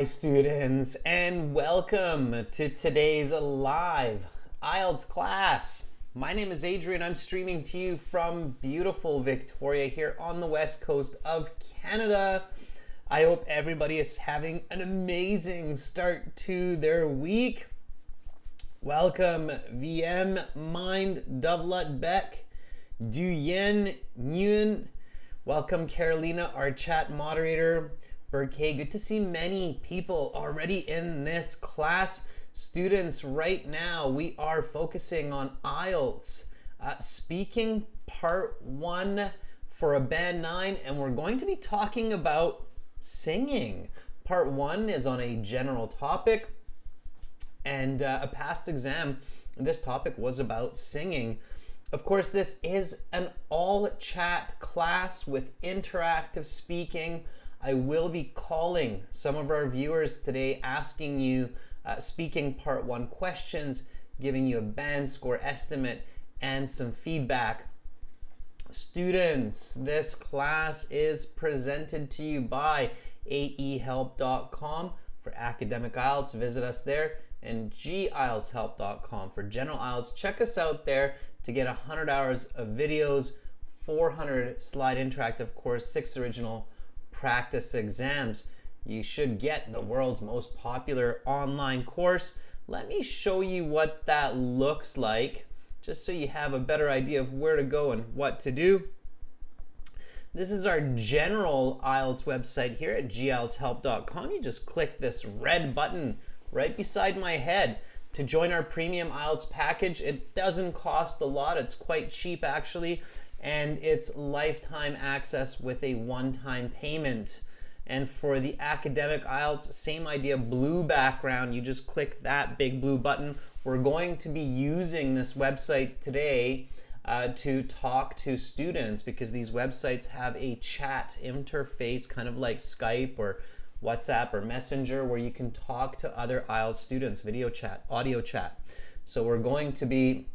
Hi students, and welcome to today's live IELTS class. My name is Adrian. I'm streaming to you from beautiful Victoria here on the west coast of Canada. I hope everybody is having an amazing start to their week. Welcome VM, Mind, Dovlut Beck, Duyen, Nguyen. Welcome Carolina, our chat moderator. Burkay, good to see many people already in this class. Students, right now we are focusing on IELTS speaking part 1 for a band 9, and we're going to be talking about singing. Part 1 is on a general topic, and a past exam, this topic was about singing. Of course, this is an all chat class with interactive speaking. I will be calling some of our viewers today, asking you speaking part 1 questions, giving you a band score estimate and some feedback. Students, this class is presented to you by aehelp.com for academic IELTS. Visit us there, and gieltshelp.com for general IELTS. Check us out there to get 100 hours of videos, 400 slide interactive course, 6 original practice exams. You should get the world's most popular online course. Let me show you what that looks like, just so you have a better idea of where to go and what to do. This is our general IELTS website here at gieltshelp.com. You just click this red button right beside my head to join our premium IELTS package. It doesn't cost a lot. It's quite cheap actually, and it's lifetime access with a one-time payment. And for the academic IELTS, same idea, blue background. You just click that big blue button. We're going to be using this website today to talk to students, because these websites have a chat interface, kind of like Skype or WhatsApp or Messenger, where you can talk to other IELTS students, video chat, audio chat. So we're going to be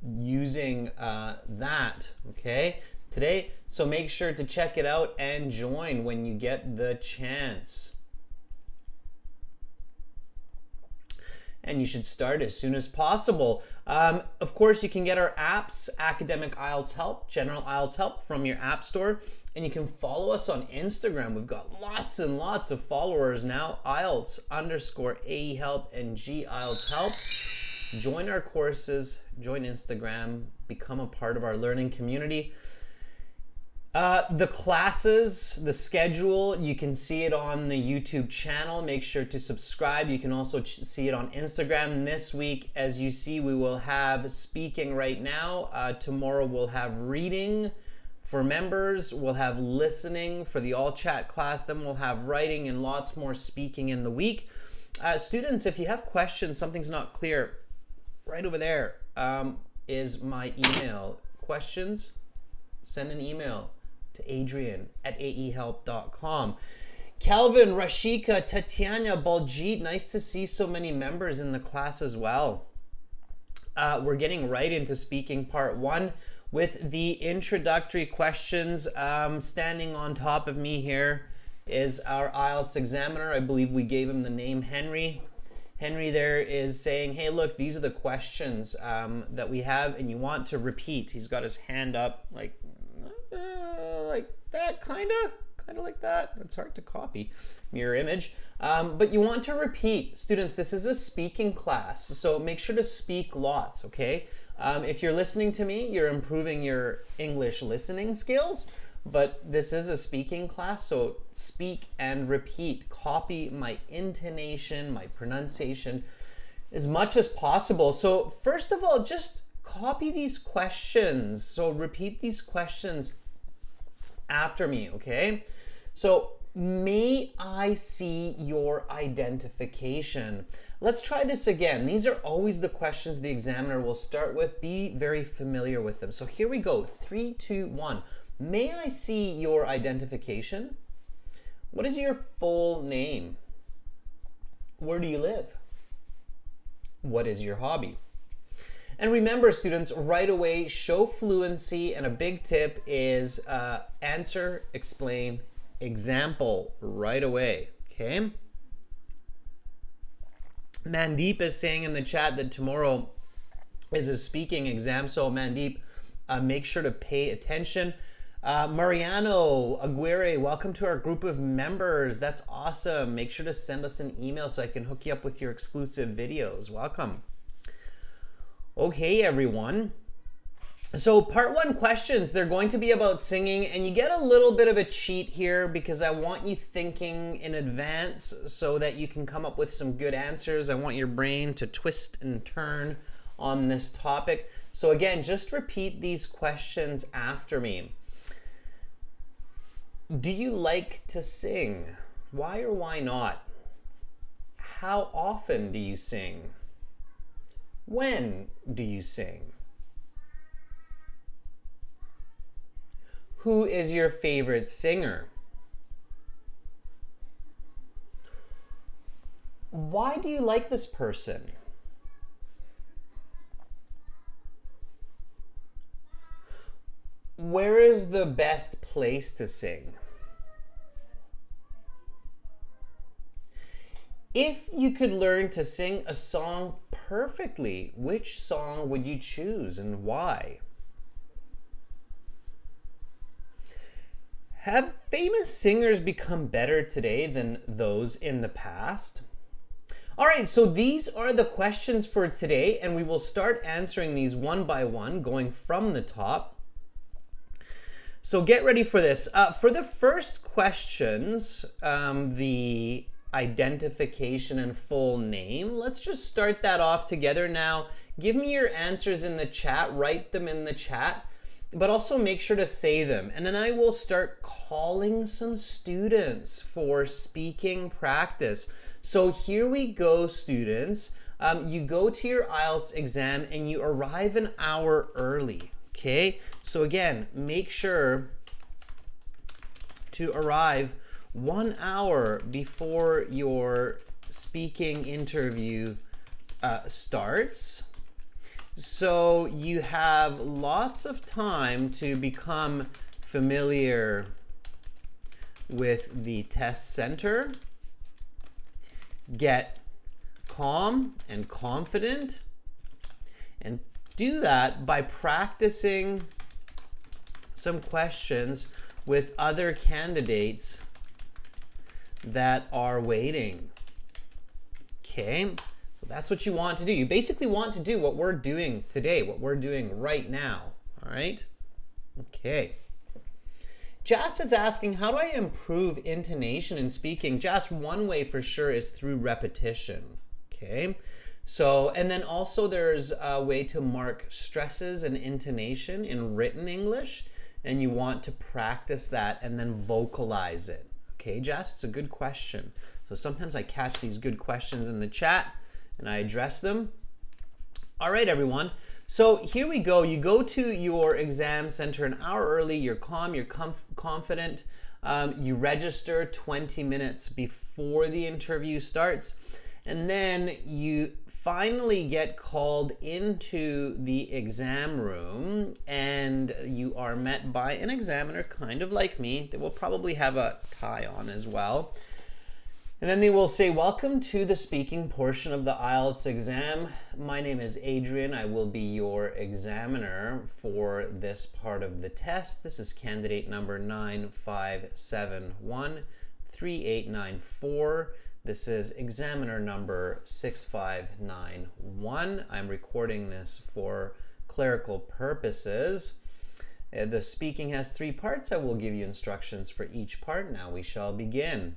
using that, okay, today. So make sure to check it out and join when you get the chance. And you should start as soon as possible. Of course, you can get our apps, Academic IELTS Help, General IELTS Help, from your app store. And you can follow us on Instagram. We've got lots and lots of followers now. IELTS_AEHelp and GIELTS Help. Join our courses, join Instagram, become a part of our learning community. The classes, the schedule, you can see it on the YouTube channel. Make sure to subscribe. You can also see it on Instagram. This week, as you see, we will have speaking right now. Tomorrow we'll have reading for members. We'll have listening for the all chat class. Then we'll have writing and lots more speaking in the week. Students, if you have questions, something's not clear, right over there is my email. Questions? Send an email to adrian@aehelp.com. Calvin, Rashika, Tatiana, Baljit, nice to see so many members in the class as well. We're getting right into speaking part 1 with the introductory questions. Standing on top of me here is our IELTS examiner. I believe we gave him the name Henry. Henry there is saying, hey, look, these are the questions that we have, and you want to repeat. He's got his hand up like that, kind of like that. It's hard to copy, mirror image. But you want to repeat. Students, this is a speaking class, so make sure to speak lots, okay? If you're listening to me, you're improving your English listening skills. But this is a speaking class, so speak and repeat. Copy my intonation, my pronunciation as much as possible. So first of all, just copy these questions. So repeat these questions after me, okay? So, may I see your identification? Let's try this again. These are always the questions the examiner will start with. Be very familiar with them. So here we go. 3, 2, 1. May I see your identification? What is your full name? Where do you live? What is your hobby? And remember, students, right away, show fluency, and a big tip is answer, explain, example right away, Okay. Mandeep is saying in the chat that tomorrow is a speaking exam. So Mandeep, make sure to pay attention. Mariano Aguirre, welcome to our group of members. That's awesome. Make sure to send us an email so I can hook you up with your exclusive videos. Welcome. Okay, everyone. So part 1 questions, they're going to be about singing, and you get a little bit of a cheat here because I want you thinking in advance so that you can come up with some good answers. I want your brain to twist and turn on this topic. So again, just repeat these questions after me. Do you like to sing? Why or why not? How often do you sing? When do you sing? Who is your favorite singer? Why do you like this person? Where is the best place to sing? If you could learn to sing a song perfectly, which song would you choose and why? Have famous singers become better today than those in the past? All right, so these are the questions for today, and we will start answering these one by one, going from the top. So get ready for this. For the first questions, the identification and full name, let's just start that off together now. Give me your answers in the chat, write them in the chat, but also make sure to say them. And then I will start calling some students for speaking practice. So here we go, students. You go to your IELTS exam and you arrive an hour early, okay? So again, make sure to arrive 1 hour before your speaking interview starts. So you have lots of time to become familiar with the test center, get calm and confident, and do that by practicing some questions with other candidates that are waiting. Okay? So that's what you want to do. You basically want to do what we're doing today, what we're doing right now. All right? Okay. Jas is asking, how do I improve intonation in speaking? Jas, one way for sure is through repetition. Okay? So, and then also there's a way to mark stresses and intonation in written English, and you want to practice that and then vocalize it. Okay, Jas, it's a good question. So sometimes I catch these good questions in the chat and I address them. All right, everyone. So here we go. You go to your exam center an hour early. You're calm, you're confident. You register 20 minutes before the interview starts. And then you finally get called into the exam room and you are met by an examiner, kind of like me. They will probably have a tie on as well. And then they will say, welcome to the speaking portion of the IELTS exam. My name is Adrian. I will be your examiner for this part of the test. This is candidate number 95713894. This is examiner number 6591. I'm recording this for clerical purposes. The speaking has 3 parts. I will give you instructions for each part. Now we shall begin.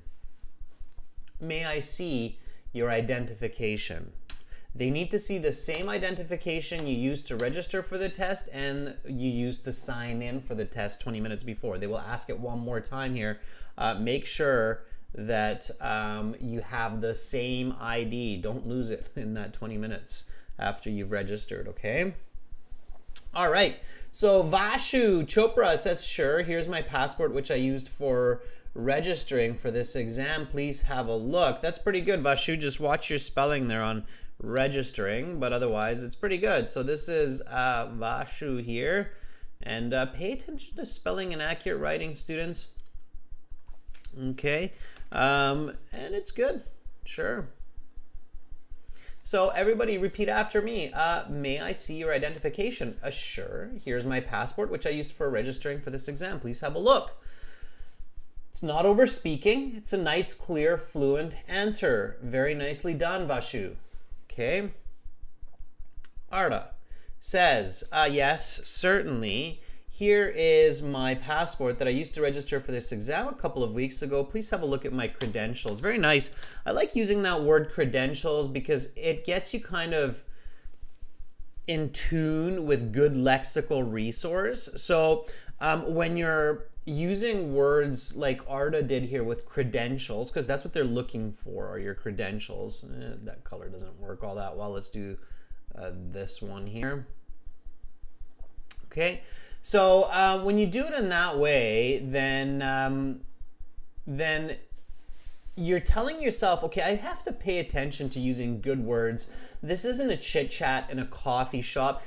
May I see your identification? They need to see the same identification you used to register for the test and you used to sign in for the test 20 minutes before. They will ask it one more time here. Make sure that you have the same ID. Don't lose it in that 20 minutes after you've registered, okay? All right, so Vashu Chopra says, sure, here's my passport, which I used for registering for this exam. Please have a look. That's pretty good, Vashu. Just watch your spelling there on registering, but otherwise it's pretty good. So this is Vashu here, and pay attention to spelling and accurate writing, students. Okay. And it's good. Sure. So everybody repeat after me. May I see your identification? Sure. Here's my passport, which I used for registering for this exam. Please have a look. It's not over speaking. It's a nice, clear, fluent answer. Very nicely done, Vashu. Okay. Arda says, yes, certainly. Here is my passport that I used to register for this exam a couple of weeks ago. Please have a look at my credentials. Very nice. I like using that word credentials because it gets you kind of in tune with good lexical resource. So when you're using words like Arda did here with credentials, because that's what they're looking for, are your credentials. That color doesn't work all that well. Let's do this one here. Okay. So when you do it in that way, then you're telling yourself, okay, I have to pay attention to using good words. This isn't a chit chat in a coffee shop.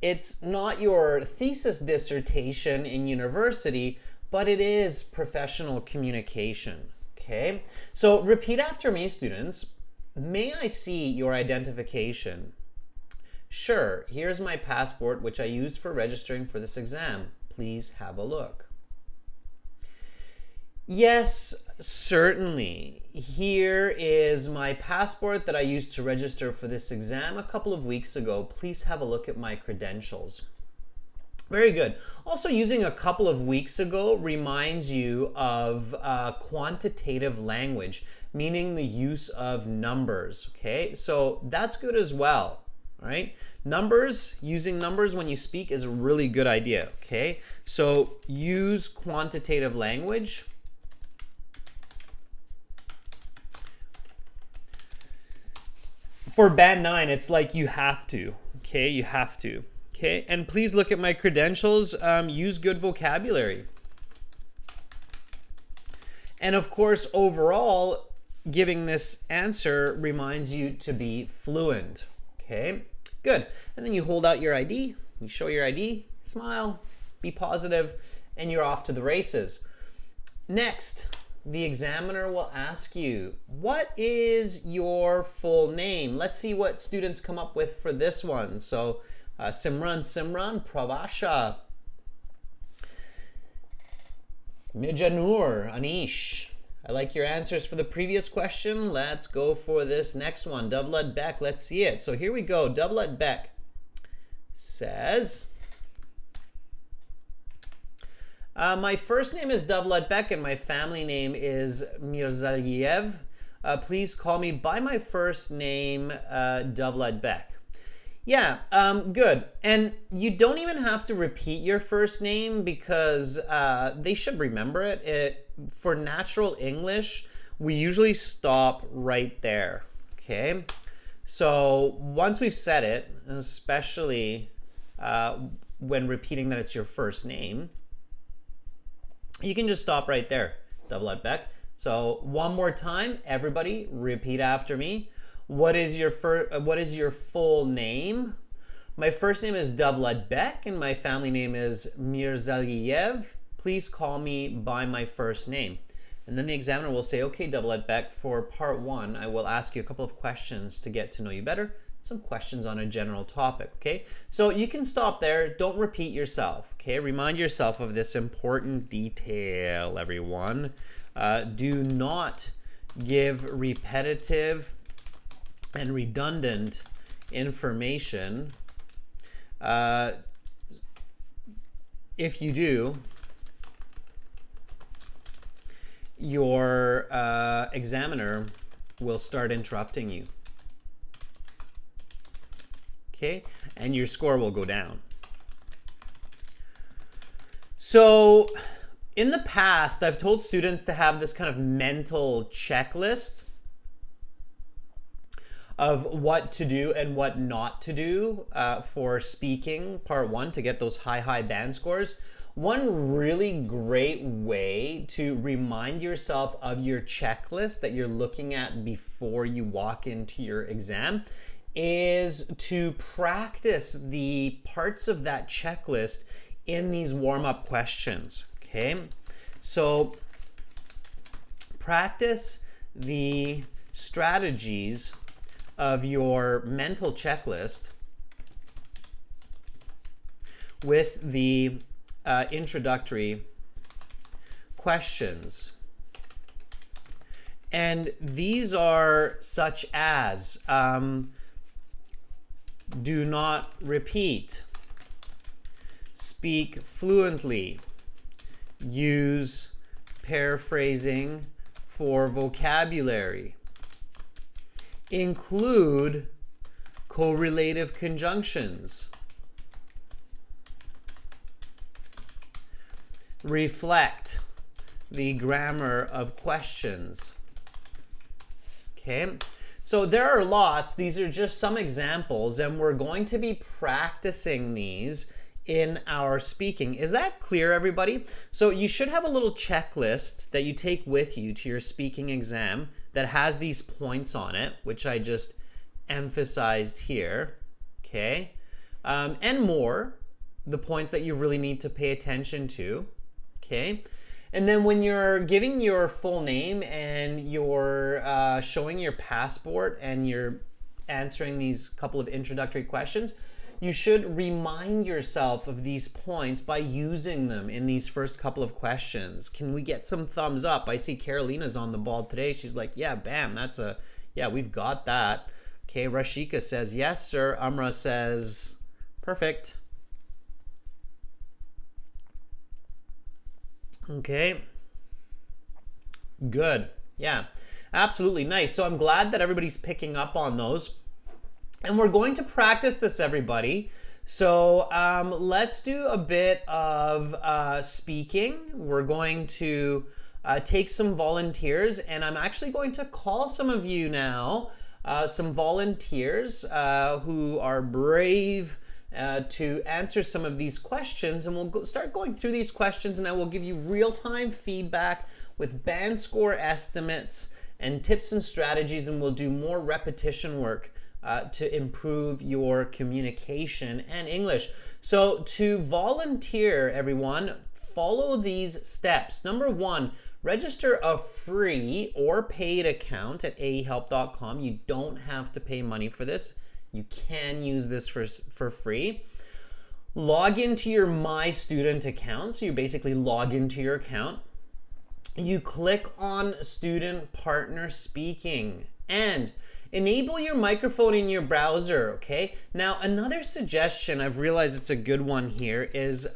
It's not your thesis dissertation in university, but it is professional communication. Okay. So repeat after me, students. May I see your identification? Sure, here's my passport, which I used for registering for this exam. Please have a look. Yes, certainly. Here is my passport that I used to register for this exam a couple of weeks ago. Please have a look at my credentials. Very good. Also, using a couple of weeks ago reminds you of quantitative language, meaning the use of numbers. Okay, so that's good as well. All right, numbers, using numbers when you speak is a really good idea. Okay, so use quantitative language. For band 9, it's like you have to. Okay, you have to. Okay, and please look at my credentials. Use good vocabulary. And of course, overall, giving this answer reminds you to be fluent. Okay, good. And then you hold out your ID, you show your ID, smile, be positive, and you're off to the races. Next, the examiner will ask you, what is your full name? Let's see what students come up with for this one. So Simran, Pravasha, Mijanur, Anish. I like your answers for the previous question. Let's go for this next one. Davlad Beck, let's see it. So here we go. Davlad Beck says, my first name is Davlad Beck and my family name is Mirzaliev. Please call me by my first name, Davlad Beck. Yeah, good. And you don't even have to repeat your first name because they should remember it. For natural English, we usually stop right there. Okay, so once we've said it, especially when repeating that it's your first name, you can just stop right there. Davlad Beck. So one more time, everybody, repeat after me. What is your full name? My first name is Davlad Beck and my family name is Mirzaliev. Please call me by my first name. And then the examiner will say, okay, Davlad Beck, for part 1, I will ask you a couple of questions to get to know you better. Some questions on a general topic, okay? So you can stop there. Don't repeat yourself, okay? Remind yourself of this important detail, everyone. Do not give repetitive and redundant information. If you do, your examiner will start interrupting you. Okay, and your score will go down. So in the past, I've told students to have this kind of mental checklist of what to do and what not to do for speaking part 1 to get those high band scores. One really great way to remind yourself of your checklist that you're looking at before you walk into your exam is to practice the parts of that checklist in these warm-up questions, okay? So practice the strategies of your mental checklist with the introductory questions. And these are such as do not repeat, speak fluently, use paraphrasing for vocabulary, include correlative conjunctions, reflect the grammar of questions. Okay, so there are lots. These are just some examples, and we're going to be practicing these in our speaking. Is that clear, everybody? So you should have a little checklist that you take with you to your speaking exam that has these points on it, which I just emphasized here, okay? And more, the points that you really need to pay attention to, okay? And then when you're giving your full name and you're showing your passport and you're answering these couple of introductory questions, you should remind yourself of these points by using them in these first couple of questions. Can we get some thumbs up? I see Carolina's on the ball today. She's like, yeah, bam, yeah, we've got that. Okay, Rashika says, yes, sir. Amra says, perfect. Okay, good. Yeah, absolutely nice. So I'm glad that everybody's picking up on those. And we're going to practice this, everybody. So let's do a bit of speaking. We're going to take some volunteers, and I'm actually going to call some of you now, some volunteers who are brave to answer some of these questions, and we'll start going through these questions, and I will give you real-time feedback with band score estimates and tips and strategies, and we'll do more repetition work to improve your communication and English. So to volunteer, everyone, follow these steps. Number one, register a free or paid account at aehelp.com. You don't have to pay money for this. You can use this for free. Log into your My Student account. So you basically log into your account. You click on Student Partner Speaking and enable your microphone in your browser, okay? Now, another suggestion, I've realized it's a good one here, is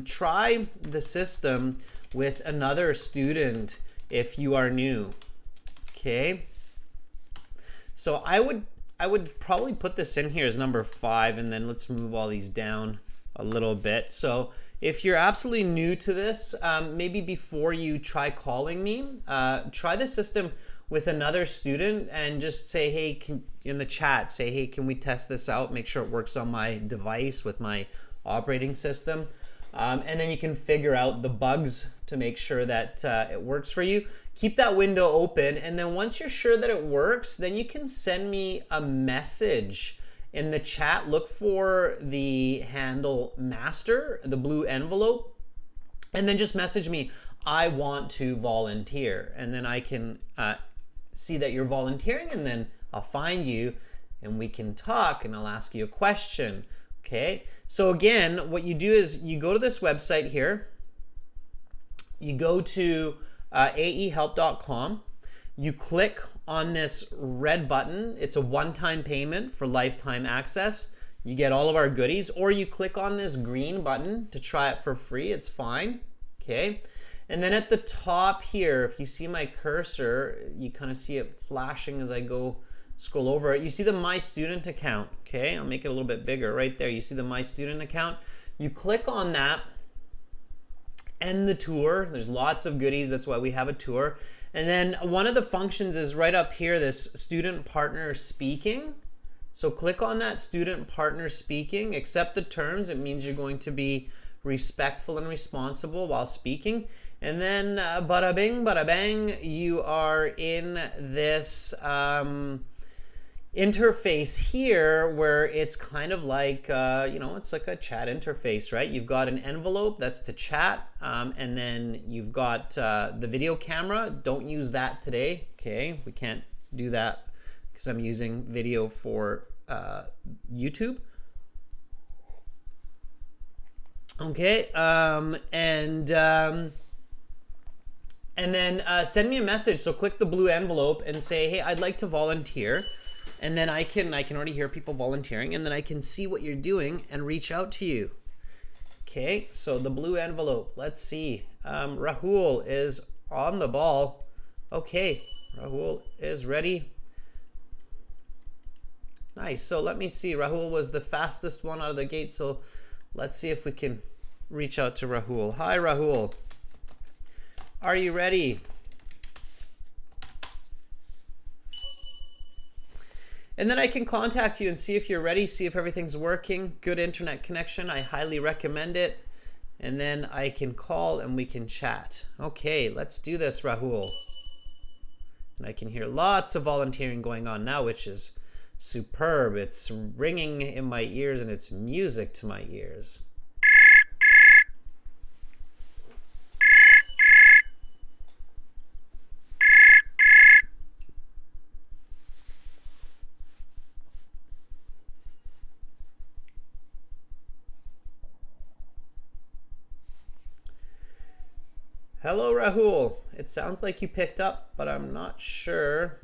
try the system with another student if you are new, okay? So I would probably put this in here as number 5, and then let's move all these down a little bit. So if you're absolutely new to this, maybe before you try calling me, try the system with another student and just say, hey, in the chat, say, hey, can we test this out? Make sure it works on my device with my operating system. And then you can figure out the bugs to make sure that it works for you. Keep that window open, and then once you're sure that it works, then you can send me a message in the chat. Look for the handle master, the blue envelope, and then just message me, I want to volunteer, and then I can see that you're volunteering, and then I'll find you and we can talk and I'll ask you a question. Okay, so again, what you do is you go to this website here, you go to aehelp.com, you click on this red button. It's a one-time payment for lifetime access. You get all of our goodies, or you click on this green button to try it for free. It's fine. Okay. And then at the top here, if you see my cursor, you kind of see it flashing as I go scroll over it. You see the My Student account, okay? I'll make it a little bit bigger right there. You see the My Student account. You click on that, end the tour. There's lots of goodies. That's why we have a tour. And then one of the functions is right up here, this Student Partner Speaking. So click on that Student Partner Speaking. Accept the terms. It means you're going to be respectful and responsible while speaking. And then bada bing, bada bang, you are in this interface here where it's kind of like, it's like a chat interface, right? You've got an envelope that's to chat, and then you've got the video camera. Don't use that today, okay? We can't do that because I'm using video for YouTube. Okay, and then send me a message. So click the blue envelope and say, hey, I'd like to volunteer. And then I can already hear people volunteering, and then I can see what you're doing and reach out to you. Okay, so the blue envelope. Let's see. Rahul is on the ball. Okay, Rahul is ready. Nice. So let me see. Rahul was the fastest one out of the gate. So let's see if we can reach out to Rahul. Hi, Rahul. Are you ready? And then I can contact you and see if you're ready, see if everything's working. Good internet connection. I highly recommend it. And then I can call and we can chat. Okay, let's do this, Rahul. And I can hear lots of volunteering going on now, which is superb. It's ringing in my ears and it's music to my ears. Hello, Rahul. It sounds like you picked up, but I'm not sure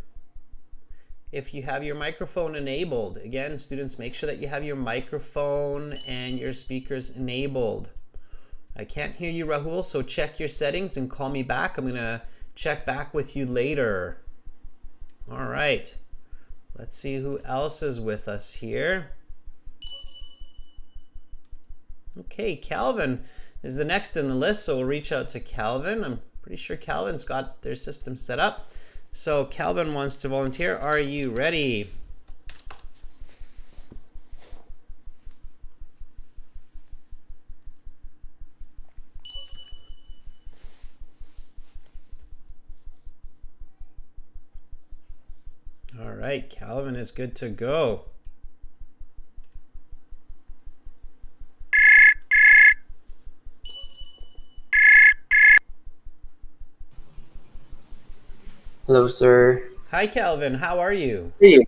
if you have your microphone enabled. Again, students, make sure that you have your microphone and your speakers enabled. I can't hear you, Rahul, so check your settings and call me back. I'm going to check back with you later. All right. Let's see who else is with us here. Okay, Calvin is the next in the list, so we'll reach out to Calvin. I'm pretty sure Calvin's got their system set up. So Calvin wants to volunteer. Are you ready? All right, Calvin is good to go. Hello, sir. Hi, Calvin. How are you? Hey,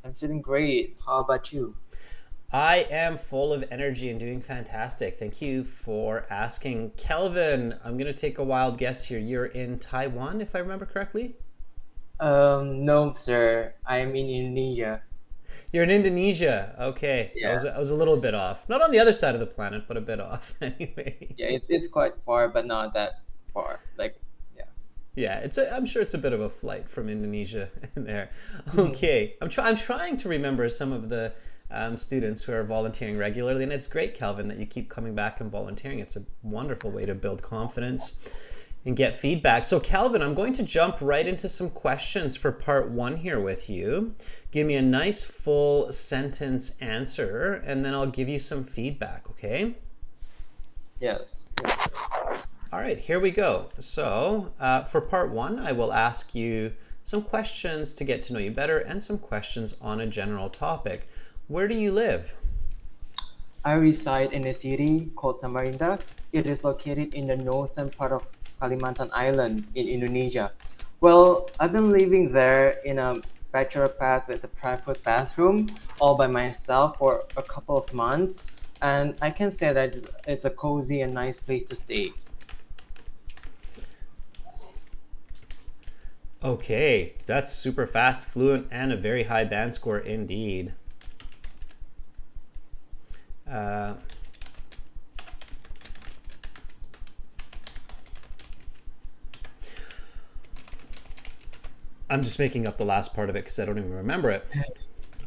I'm feeling great. How about you? I am full of energy and doing fantastic. Thank you for asking. Calvin, I'm going to take a wild guess here. You're in Taiwan, if I remember correctly? No, sir. I'm in Indonesia. You're in Indonesia. Okay. Yeah. I was a little bit off. Not on the other side of the planet, but a bit off anyway. Yeah, it's quite far, but not that far. Yeah, I'm sure it's a bit of a flight from Indonesia in there. Okay, I'm trying to remember some of the students who are volunteering regularly, and it's great, Calvin, that you keep coming back and volunteering. It's a wonderful way to build confidence and get feedback. So Calvin, I'm going to jump right into some questions for part 1 here with you. Give me a nice full sentence answer, and then I'll give you some feedback, okay? Yes. All right, here we go. So for part 1, I will ask you some questions to get to know you better and some questions on a general topic. Where do you live? I reside in a city called Samarinda. It is located in the northern part of Kalimantan Island in Indonesia. Well, I've been living there in a bachelor pad with a private bathroom all by myself for a couple of months. And I can say that it's a cozy and nice place to stay. Okay, that's super fast, fluent, and a very high band score indeed. I'm just making up the last part of it because I don't even remember it.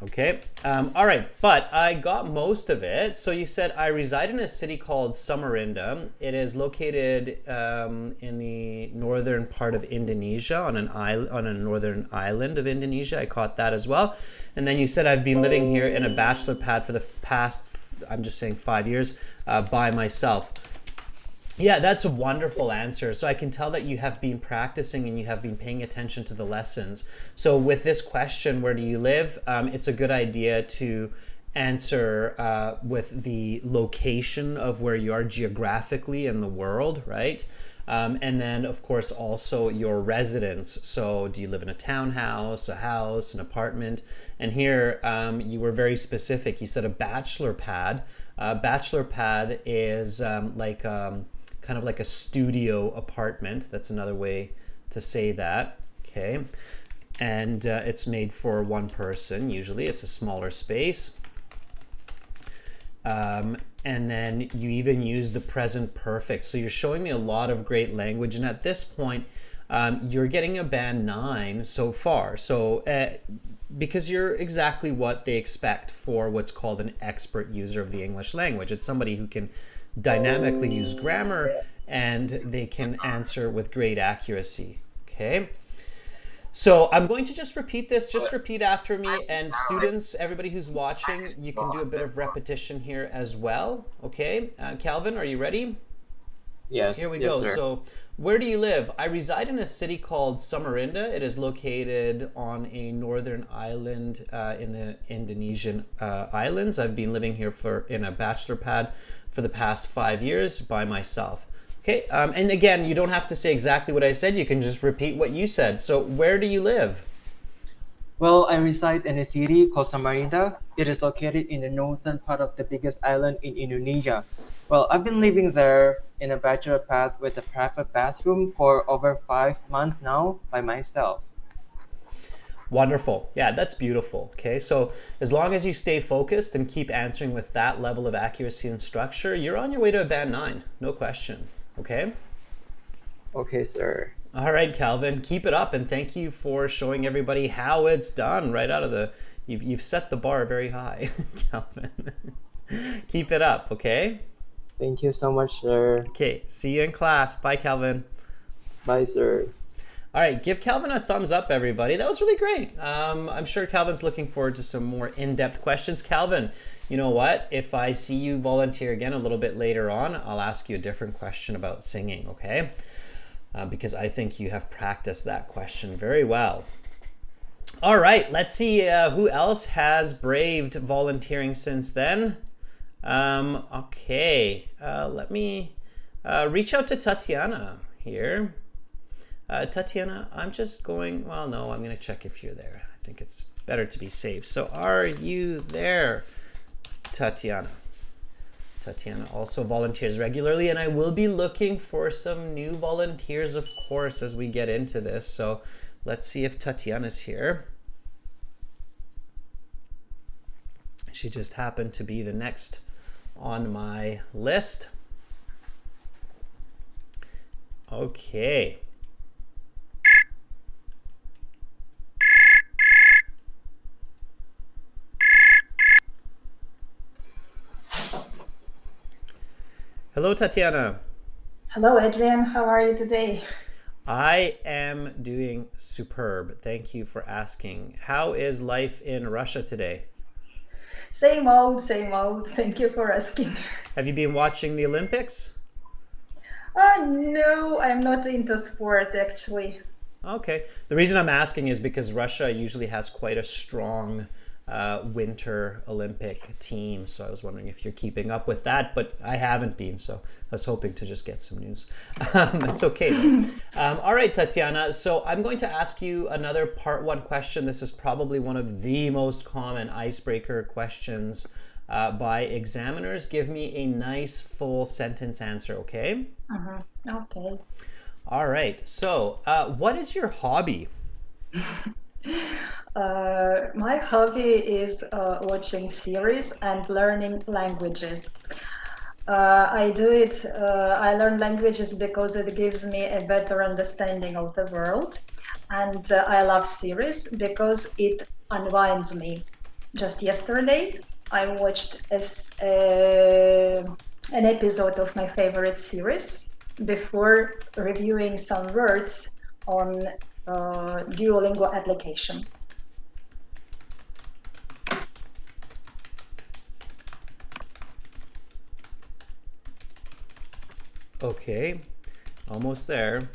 Okay. All right. But I got most of it. So you said I reside in a city called Samarinda. It is located in the northern part of Indonesia on a northern island of Indonesia. I caught that as well. And then you said I've been living here in a bachelor pad for the past, I'm just saying 5 years, by myself. Yeah, that's a wonderful answer. So I can tell that you have been practicing and you have been paying attention to the lessons. So with this question, where do you live? It's a good idea to answer with the location of where you are geographically in the world, right? And then, of course, also your residence. So, do you live in a townhouse, a house, an apartment? And here, you were very specific. You said a bachelor pad. Bachelor pad is kind of like a studio apartment. That's another way to say that. Okay. And it's made for one person. Usually, it's a smaller space. And then you even use the present perfect. So you're showing me a lot of great language. And at this point, you're getting a band 9 so far. So because you're exactly what they expect for what's called an expert user of the English language. It's somebody who can dynamically use grammar and they can answer with great accuracy. Okay. So I'm going to just repeat this. Just repeat after me. And students, everybody who's watching, you can do a bit of repetition here as well. Okay. Calvin, are you ready? Yes. Here we yes, go. sir. So where do you live? I reside in a city called Samarinda. It is located on a northern island in the Indonesian islands. I've been living here in a bachelor pad for the past 5 years by myself. Okay, and again, you don't have to say exactly what I said. You can just repeat what you said. So where do you live? Well, I reside in a city called Samarinda. It is located in the northern part of the biggest island in Indonesia. Well, I've been living there in a bachelor pad with a private bathroom for over 5 months now by myself. Wonderful. Yeah, that's beautiful. Okay, so as long as you stay focused and keep answering with that level of accuracy and structure, you're on your way to a band 9. No question. Okay? Okay, sir. All right, Calvin, keep it up, and thank you for showing everybody how it's done right out of the. You've set the bar very high, Calvin. Keep it up, okay? Thank you so much, sir. Okay, see you in class. Bye, Calvin. Bye, sir. All right, give Calvin a thumbs up, everybody. That was really great. I'm sure Calvin's looking forward to some more in-depth questions. Calvin, you know what? If I see you volunteer again a little bit later on, I'll ask you a different question about singing, okay? Because I think you have practiced that question very well. All right, let's see who else has braved volunteering since then. Okay, let me reach out to Tatiana here. Tatiana, I'm just going, well, no, I'm going to check if you're there. I think it's better to be safe. So are you there, Tatiana? Tatiana also volunteers regularly, and I will be looking for some new volunteers, of course, as we get into this. So let's see if Tatiana's here. She just happened to be the next on my list. Okay. Hello, Tatiana. Hello, Adrian. How are you today? I am doing superb. Thank you for asking. How is life in Russia today? Same old, same old. Thank you for asking. Have you been watching the Olympics? No, I'm not into sport actually. Okay. The reason I'm asking is because Russia usually has quite a strong winter Olympic team. So I was wondering if you're keeping up with that, but I haven't been. So I was hoping to just get some news. That's okay though. All right, Tatiana. So I'm going to ask you another part 1 question. This is probably one of the most common icebreaker questions by examiners. Give me a nice full sentence answer, okay? Okay. All right. So what is your hobby? My hobby is watching series and learning languages. I do it, I learn languages because it gives me a better understanding of the world. And I love series because it unwinds me. Just yesterday, I watched an episode of my favorite series before reviewing some words on Duolingo application. Okay, almost there.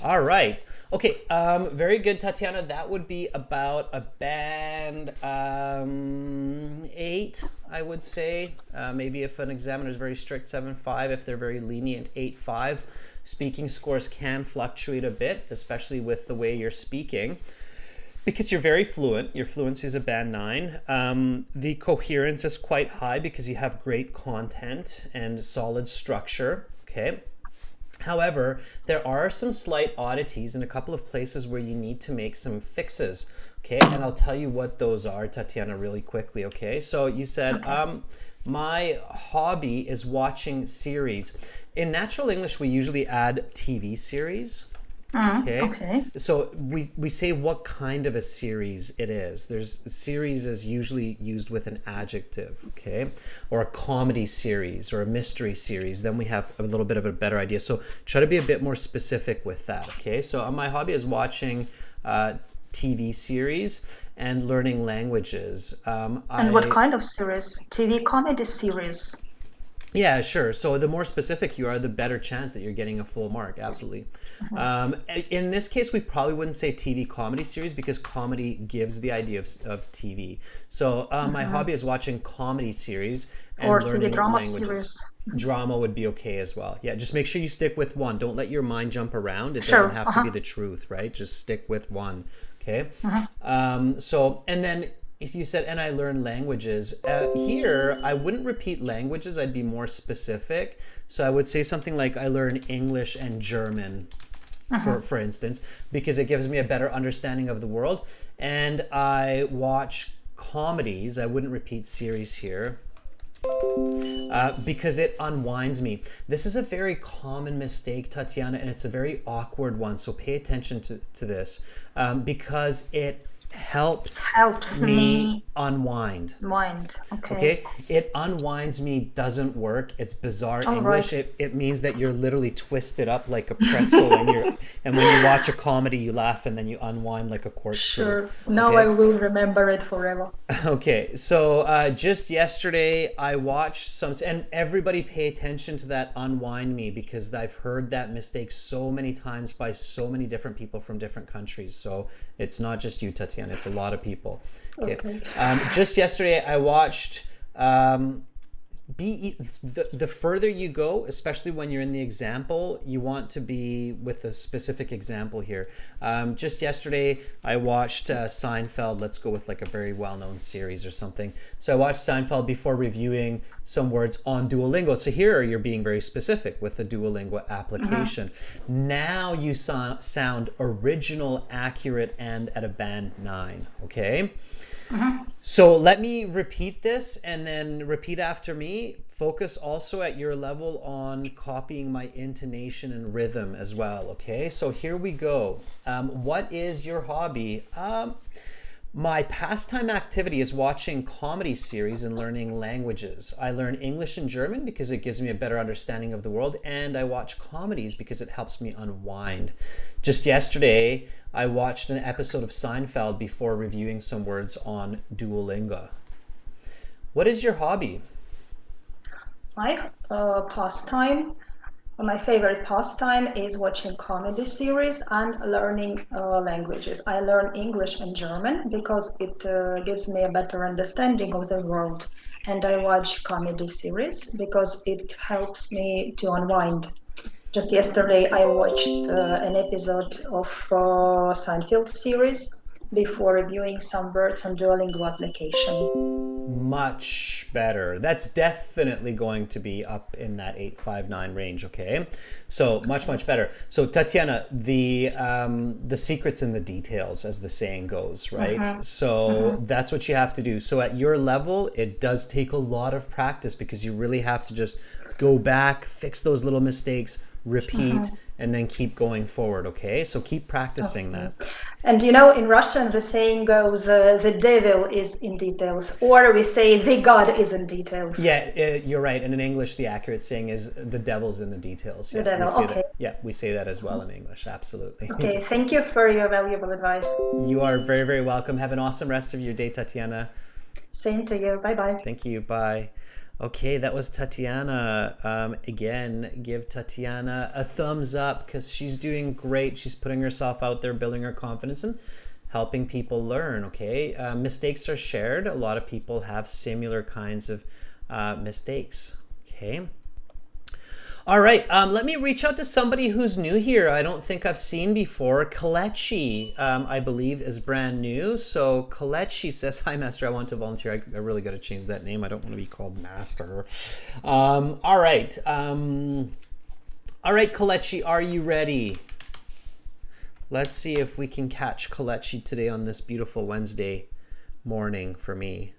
All right. Okay, very good, Tatiana. That would be about a band 8, I would say. Maybe if an examiner is very strict, 7.5. If they're very lenient, 8.5. Speaking scores can fluctuate a bit, especially with the way you're speaking. Because you're very fluent, your fluency is a band 9. The coherence is quite high because you have great content and solid structure. Okay. However, there are some slight oddities in a couple of places where you need to make some fixes. Okay, and I'll tell you what those are, Tatiana, really quickly. Okay, so you said, my hobby is watching series. In natural English, we usually add TV series. Okay. So we say what kind of a series it is. Series is usually used with an adjective, okay? Or a comedy series or a mystery series. Then we have a little bit of a better idea. So try to be a bit more specific with that, okay? So my hobby is watching TV series and learning languages. And what kind of series? TV comedy series? Yeah, sure. So the more specific you are, the better chance that you're getting a full mark. Absolutely. In this case, we probably wouldn't say TV comedy series because comedy gives the idea of TV. So my hobby is watching comedy series and or learning TV drama languages. Series. Drama would be okay as well. Yeah, just make sure you stick with one. Don't let your mind jump around. It doesn't have to be the truth, right? Just stick with one. Okay. So, and then you said, and I learn languages. Here, I wouldn't repeat languages. I'd be more specific. So I would say something like I learn English and German, for instance, because it gives me a better understanding of the world. And I watch comedies. I wouldn't repeat series here. Because it unwinds me. This is a very common mistake, Tatiana, and it's a very awkward one. So pay attention to this because it helps me unwind. Okay. It unwinds me doesn't work. It's bizarre English. Right. It means that you're literally twisted up like a pretzel and when you watch a comedy you laugh and then you unwind like a corkscrew. Sure. Now I will remember it forever. Okay, so just yesterday I watched some, and everybody pay attention to that unwind me because I've heard that mistake so many times by so many different people from different countries. So it's not just you, Tatiana, it's a lot of people. Okay. Just yesterday I watched the further you go, especially when you're in the example, you want to be with a specific example here. Just yesterday, I watched Seinfeld. Let's go with like a very well-known series or something. So I watched Seinfeld before reviewing some words on Duolingo. So here you're being very specific with the Duolingo application. Now you sound original, accurate, and at a band 9, okay? So let me repeat this and then repeat after me. Focus also at your level on copying my intonation and rhythm as well, okay? So here we go. What is your hobby? My pastime activity is watching comedy series and learning languages. I learn English and German because it gives me a better understanding of the world, and I watch comedies because it helps me unwind. Just yesterday, I watched an episode of Seinfeld before reviewing some words on Duolingo. What is your hobby? My pastime, my favorite pastime is watching comedy series and learning languages. I learn English and German because it gives me a better understanding of the world. And I watch comedy series because it helps me to unwind. Just yesterday, I watched an episode of Seinfeld series before reviewing some words on Duolingo application. Much better. That's definitely going to be up in that 859 range, okay? So much better. So Tatiana, the secret's in the details, as the saying goes, right? So that's what you have to do. So at your level, it does take a lot of practice because you really have to just go back, fix those little mistakes, repeat, and then keep going forward, okay? So keep practicing that. And you know, in Russian, the saying goes, the devil is in details, or we say the God is in details. Yeah, you're right. And in English, the accurate saying is the devil's in the details. Yeah, the devil, we say okay. that. Yeah, we say that as well in English, absolutely. Okay, thank you for your valuable advice. You are very, very welcome. Have an awesome rest of your day, Tatiana. Same to you. Bye-bye. Thank you. Bye. Okay, that was Tatiana. Again, give Tatiana a thumbs up because she's doing great. She's putting herself out there, building her confidence and helping people learn. Okay, mistakes are shared. A lot of people have similar kinds of mistakes. Okay. All right, let me reach out to somebody who's new here. I don't think I've seen before. Kalechi, I believe, is brand new. So Kalechi says, "Hi, Master. I want to volunteer." I really got to change that name. I don't want to be called Master. All right, Kalechi, are you ready? Let's see if we can catch Kalechi today on this beautiful Wednesday morning for me.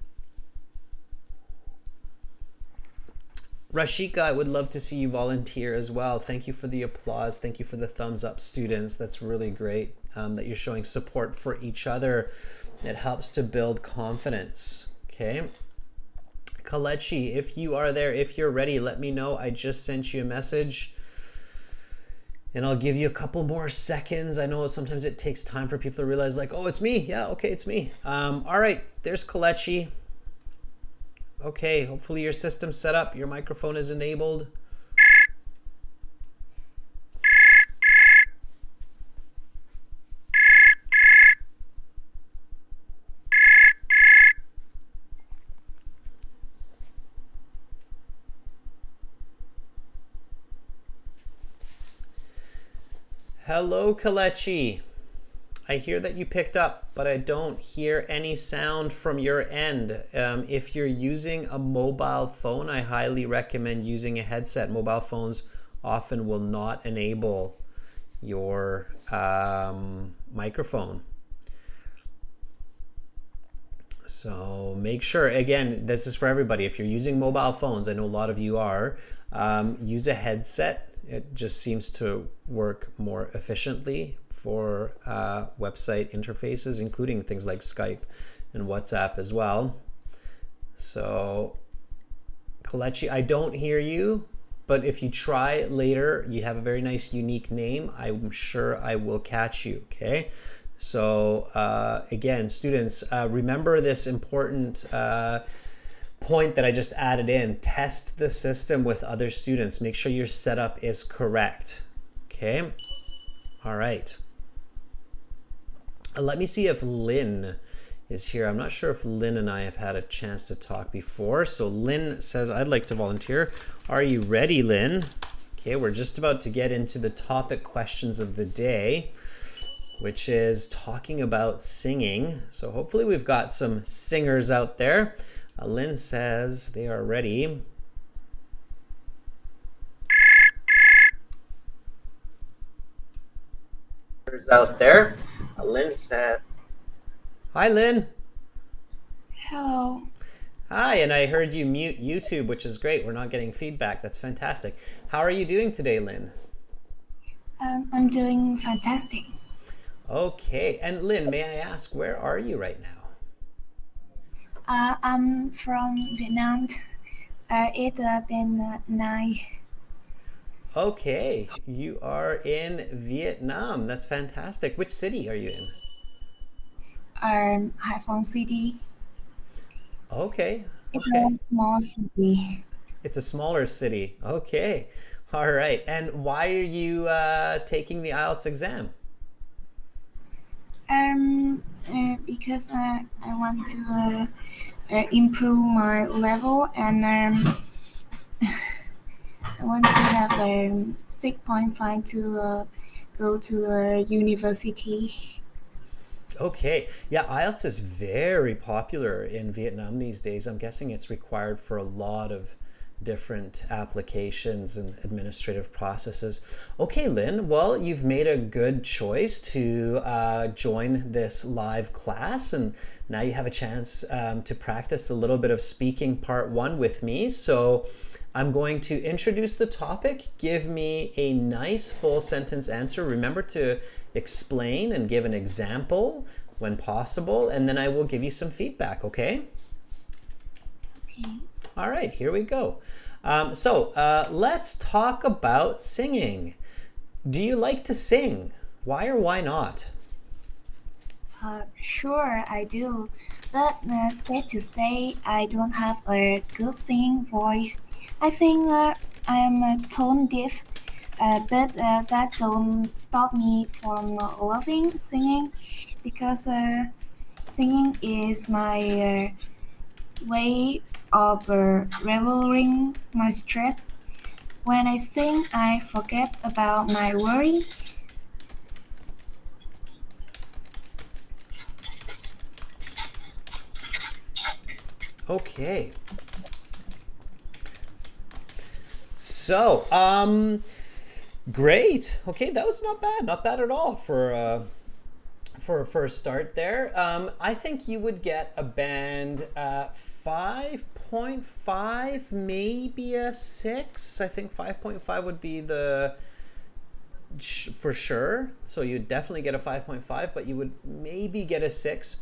Rashika, I would love to see you volunteer as well. Thank you for the applause. Thank you for the thumbs up, students. That's really great that you're showing support for each other. It helps to build confidence. Okay. Kalechi, if you are there, if you're ready, let me know. I just sent you a message. And I'll give you a couple more seconds. I know sometimes it takes time for people to realize, like, oh, it's me. Yeah, okay, it's me. All right, there's Kalechi. Okay, hopefully your system's set up, your microphone is enabled. Hello, Kalechi. I hear that you picked up, but I don't hear any sound from your end. If you're using a mobile phone, I highly recommend using a headset. Mobile phones often will not enable your microphone. So make sure, again, this is for everybody. If you're using mobile phones, I know a lot of you are, use a headset. It just seems to work more efficiently for website interfaces, including things like Skype and WhatsApp as well. So, Kalechi, I don't hear you, but if you try later, you have a very nice, unique name. I'm sure I will catch you, okay? So, again, students, remember this important point that I just added in. Test the system with other students. Make sure your setup is correct, okay? All right. Let me see if Lynn is here. I'm not sure if Lynn and I have had a chance to talk before. So Lynn says, I'd like to volunteer. Are you ready, Lynn? Okay, we're just about to get into the topic questions of the day, which is talking about singing. So hopefully we've got some singers out there. Lynn says they are ready. Out there. Lynn said, hi, Lynn. Hello. Hi, and I heard you mute YouTube, which is great. We're not getting feedback. That's fantastic. How are you doing today, Lynn? I'm doing fantastic. Okay, and Lynn, may I ask, where are you right now? I'm from Vietnam. It's been 9. Okay, you are in Vietnam. That's fantastic. Which city are you in? Hải Phòng City. Okay. It's a small city. It's a smaller city. Okay. All right. And why are you taking the IELTS exam? Because I want to improve my level, and I want to have a 6.5 to go to university. Okay. Yeah, IELTS is very popular in Vietnam these days. I'm guessing it's required for a lot of different applications and administrative processes. Okay, Lynn, well, you've made a good choice to join this live class, and now you have a chance to practice a little bit of speaking part 1 with me. So I'm going to introduce the topic. Give me a nice full sentence answer. Remember to explain and give an example when possible, and then I will give you some feedback, okay? Okay. All right, here we go. Let's talk about singing. Do you like to sing? Why or why not? Sure, I do. But sad to say, I don't have a good singing voice. I think I am tone deaf, but that don't stop me from loving singing because singing is my way of reveling my stress. When I sing, I forget about my worry. Okay. So, great. Okay, that was not bad. Not bad at all for a first start there. I think you would get a band 5.5, maybe a 6. I think 5.5 would be the for sure. So you'd definitely get a 5.5, but you would maybe get a 6.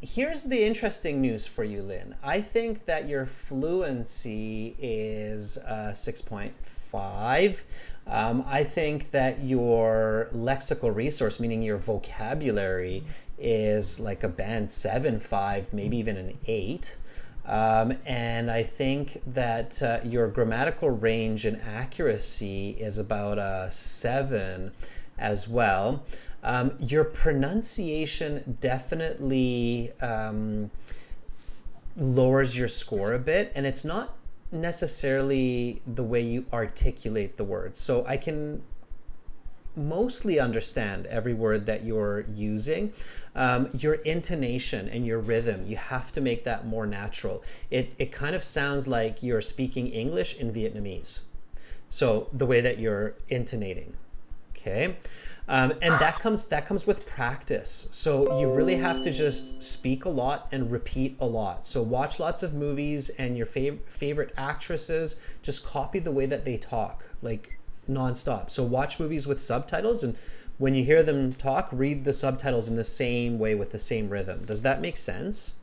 Here's the interesting news for you, Lynn. I think that your fluency is 6.5. I think that your lexical resource, meaning your vocabulary, is like a band 7.5, maybe even an 8. And I think that your grammatical range and accuracy is about a 7 as well. Your pronunciation definitely lowers your score a bit, and it's not necessarily the way you articulate the words. So I can mostly understand every word that you're using. Your intonation and your rhythm, you have to make that more natural. It kind of sounds like you're speaking English in Vietnamese. So the way that you're intonating, okay? And that comes with practice. So you really have to just speak a lot and repeat a lot. So watch lots of movies, and your favorite actresses, just copy the way that they talk, like nonstop. So watch movies with subtitles, and when you hear them talk, read the subtitles in the same way with the same rhythm. Does that make sense?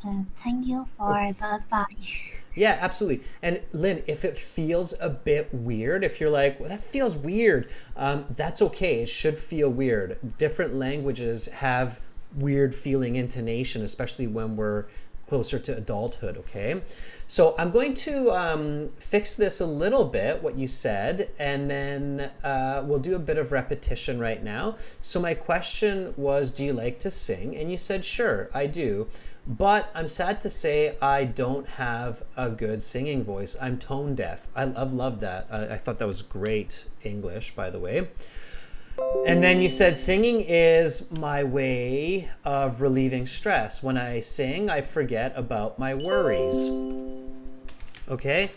Thank you for the advice. Yeah, absolutely. And Lynn, if it feels a bit weird, if you're like, well, that feels weird, that's okay. It should feel weird. Different languages have weird feeling intonation, especially when we're closer to adulthood, okay? So I'm going to fix this a little bit, what you said, and then we'll do a bit of repetition right now. So my question was, do you like to sing? And you said, sure, I do. But I'm sad to say I don't have a good singing voice. I'm tone deaf. I love that. I thought that was great English, by the way. And then you said singing is my way of relieving stress. When I sing, I forget about my worries. Okay?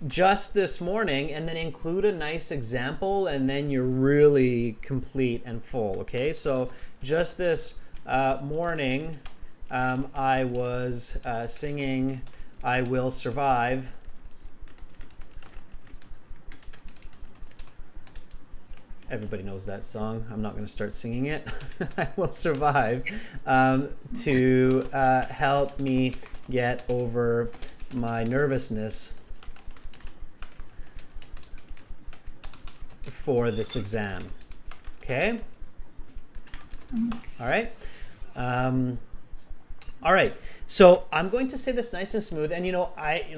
Just this morning, and then include a nice example, and then you're really complete and full. Okay? So just this morning, I was singing I Will Survive. Everybody knows that song. I'm not going to start singing it. I Will Survive, to help me get over my nervousness for this exam. Okay? All right. All right, so I'm going to say this nice and smooth, and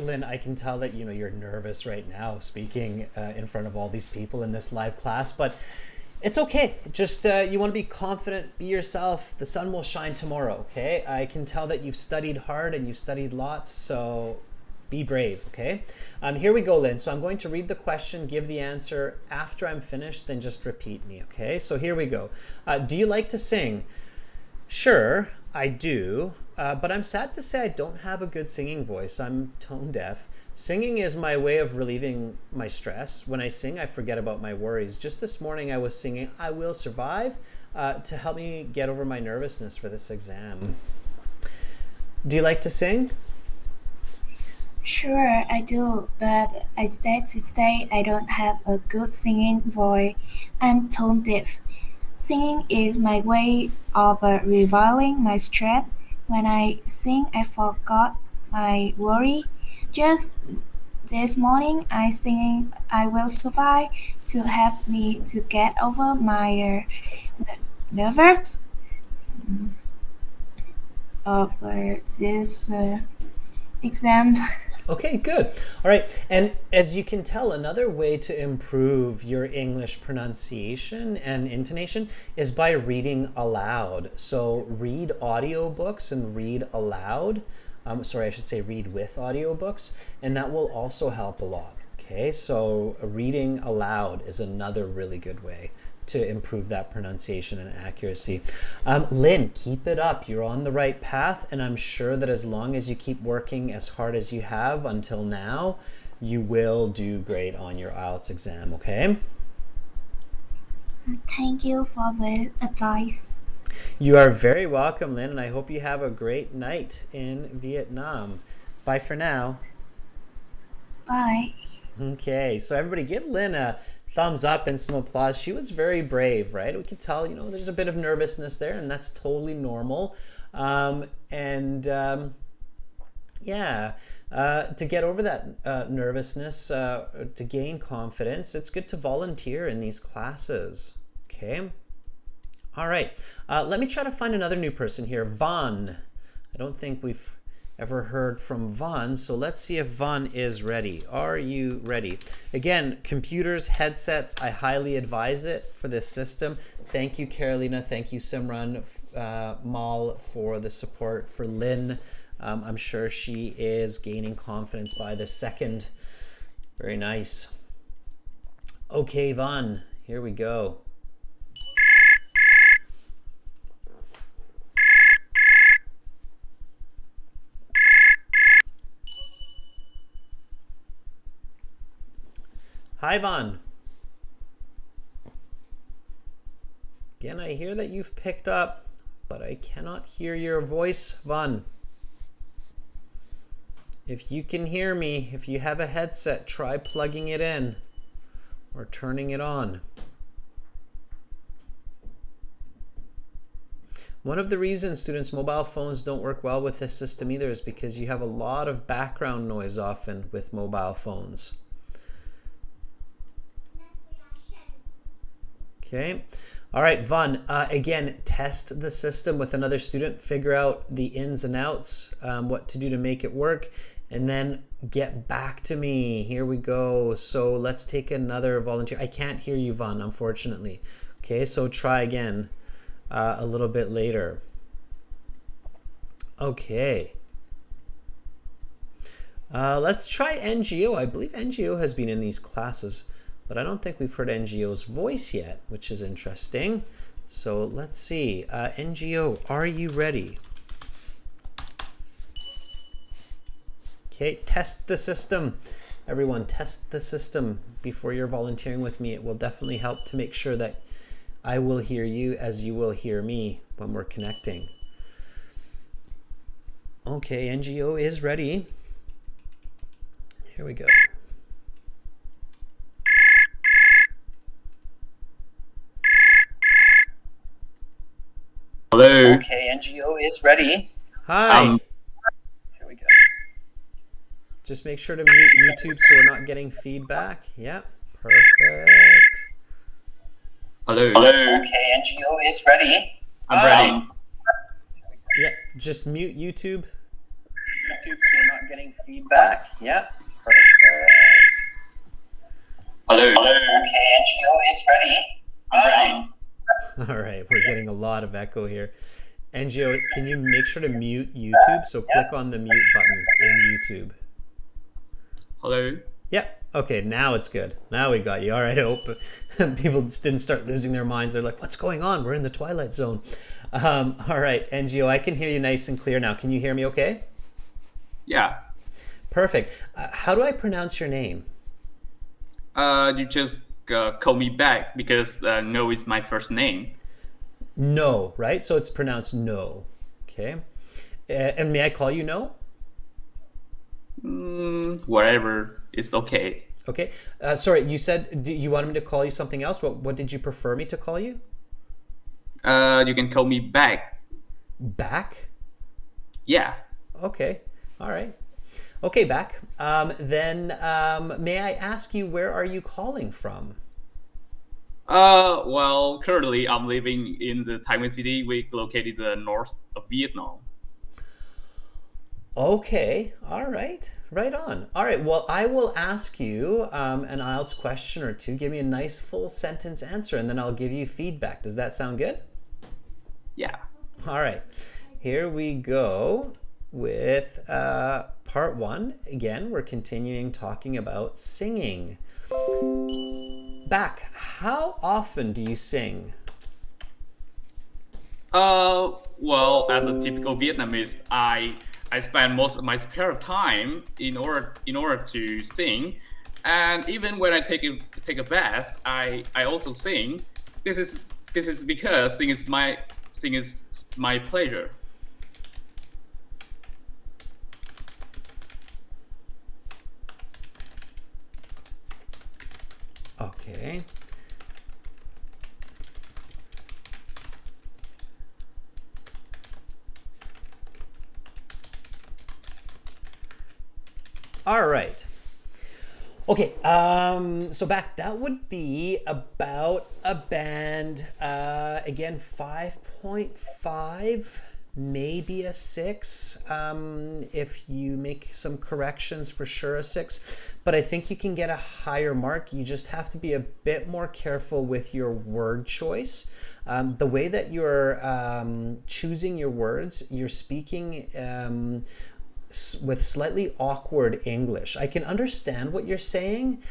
Lynn, I can tell that you're nervous right now speaking in front of all these people in this live class, but it's okay. Just you want to be confident, be yourself. The sun will shine tomorrow. Okay, I can tell that you've studied hard and you've studied lots, so be brave. Okay, here we go, Lynn. So I'm going to read the question, give the answer. After I'm finished, then just repeat me. Okay, so here we go. Do you like to sing? Sure, I do, but I'm sad to say I don't have a good singing voice. I'm tone deaf. Singing is my way of relieving my stress. When I sing, I forget about my worries. Just this morning, I was singing I Will Survive to help me get over my nervousness for this exam. Do you like to sing? Sure, I do, but I sad to say I don't have a good singing voice. I'm tone deaf. Singing is my way of revealing my stress. When I sing, I forgot my worry. Just this morning, I Will Survive to help me to get over my nervous over this exam. Okay, good. All right. And as you can tell, another way to improve your English pronunciation and intonation is by reading aloud. So read audiobooks and read aloud. Sorry, I should say read with audiobooks, and that will also help a lot. Okay, so reading aloud is another really good way to improve that pronunciation and accuracy. Lynn, keep it up. You're on the right path, and I'm sure that as long as you keep working as hard as you have until now, you will do great on your IELTS exam, okay? Thank you for the advice. You are very welcome, Lynn, and I hope you have a great night in Vietnam. Bye for now. Bye. Okay, so everybody give Lynn a thumbs up and some applause. She was very brave, right? We could tell, there's a bit of nervousness there, and that's totally normal. To get over that nervousness, to gain confidence, it's good to volunteer in these classes. Okay. All right. Let me try to find another new person here. Vaughn. I don't think we've ever heard from Vaughn, so let's see if Vaughn is ready. Are you ready? Again, computers, headsets, I highly advise it for this system. Thank you, Carolina. Thank you, Simran, Mal, for the support. For Lynn, I'm sure she is gaining confidence by the second. Very nice. Okay, Vaughn, here we go. Hi, Vaughn. Again, I hear that you've picked up, but I cannot hear your voice, Vaughn. If you can hear me, if you have a headset, try plugging it in or turning it on. One of the reasons students' mobile phones don't work well with this system either is because you have a lot of background noise often with mobile phones. Okay. All right, Vaughn, again, test the system with another student, figure out the ins and outs, what to do to make it work, and then get back to me. Here we go. So let's take another volunteer. I can't hear you, Vaughn, unfortunately. Okay, so try again a little bit later. Okay. Let's try NGO. I believe NGO has been in these classes, but I don't think we've heard NGO's voice yet, which is interesting. So let's see. NGO, are you ready? Okay, test the system. Everyone, test the system before you're volunteering with me. It will definitely help to make sure that I will hear you as you will hear me when we're connecting. Okay, NGO is ready. Here we go. Hello. Okay, NGO is ready. Hi. Here we go. Just make sure to mute YouTube so we're not getting feedback. Yep, perfect. Hello. Okay, NGO is ready. I'm ready. Yeah, just mute YouTube. YouTube so we're not getting feedback. Yep, perfect. Hello. Okay, NGO is ready. I'm ready. All right, we're getting a lot of echo here. NGO, can you make sure to mute YouTube? So click on the mute button in YouTube. Hello. Yep. Okay, now it's good. Now we got you. All right, I hope people didn't start losing their minds. They're like, what's going on? We're in the twilight zone. All right, NGO, I can hear you nice and clear now. Can you hear me okay? Yeah. Perfect. How do I pronounce your name? You just call me back because No is my first name. No, right? So it's pronounced no. Okay. And may I call you No? Whatever is okay. Okay. Sorry, you said you wanted me to call you something else. What did you prefer me to call you? You can call me back. Back? Yeah. Okay. All right. Okay, back. Then may I ask you, where are you calling from? Well, currently I'm living in the Taiwan city, which located in the north of Vietnam. Okay, all right, right on. All right, well, I will ask you an IELTS question or two. Give me a nice full sentence answer, and then I'll give you feedback. Does that sound good? Yeah. All right, here we go with part one. Again, we're continuing talking about singing. Back, how often do you sing? Well, as a typical Vietnamese, I spend most of my spare time in order to sing, and even when I take a bath, I also sing. This is because sing is my pleasure. Okay. All right. Okay, so back, that would be about a band, again, 5.5, maybe a 6. If you make some corrections, for sure a 6. But I think you can get a higher mark. You just have to be a bit more careful with your word choice. The way that you're choosing your words, you're speaking with slightly awkward English. I can understand what you're saying,